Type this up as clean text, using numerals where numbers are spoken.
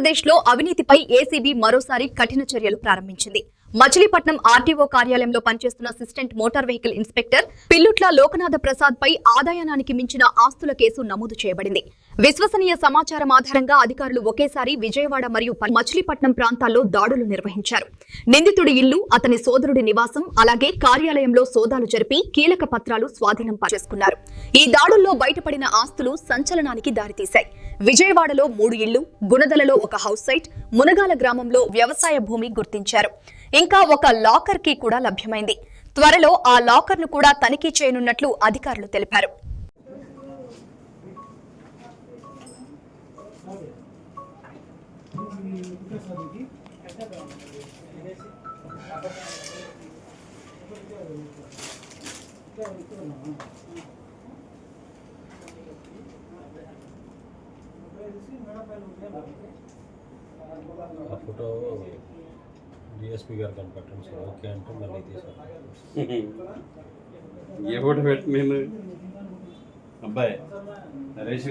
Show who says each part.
Speaker 1: ఆంధ్రప్రదేశ్లో అవినీతిపై ఏసీబీ మరోసారి కఠిన చర్యలు ప్రారంభించింది. మచిలీపట్నం ఆర్టీఓ కార్యాలయంలో పనిచేస్తున్న assistant motor vehicle inspector Pillutla Lokanatha Prasad పై ఆదాయానికి మించిన ఆస్తుల కేసు నమోదు చేయబడింది. విశ్వసనీయ సమాచారం ఆధారంగా అధికారులు ఒకేసారి విజయవాడ మరియు మచిలీపట్నం ప్రాంతాల్లో దాడులు నిర్వహించారు. నిందితుడి ఇల్లు, అతని సోదరుడి నివాసం, అలాగే కార్యాలయంలో సోదాలు జరిపి కీలక పత్రాలు స్వాధీనం చేసుకున్నారు. ఈ దాడుల్లో బయటపడిన ఆస్తులు సంచలనానికి దారితీశాయి. విజయవాడలో 3 ఇళ్లు, గుణదలలో ఒక హౌస్ సైట్, మునగాల గ్రామంలో వ్యవసాయ భూమి గుర్తించారు. ఇంకా ఒక లాకర్ కీ కూడా లభ్యమైంది. త్వరలో ఆ లాకర్ ను కూడా తనిఖీ చేయనున్నట్లు అధికారులు తెలిపారు.
Speaker 2: ఆ ఫోటో డిఎస్పీ గారు కనిపెట్టండి సార్, ఓకే అంటే మళ్ళీ తీసుకుంటాను.
Speaker 3: ఏ ఫోటో పెట్టి నేను అబ్బాయి నరేష్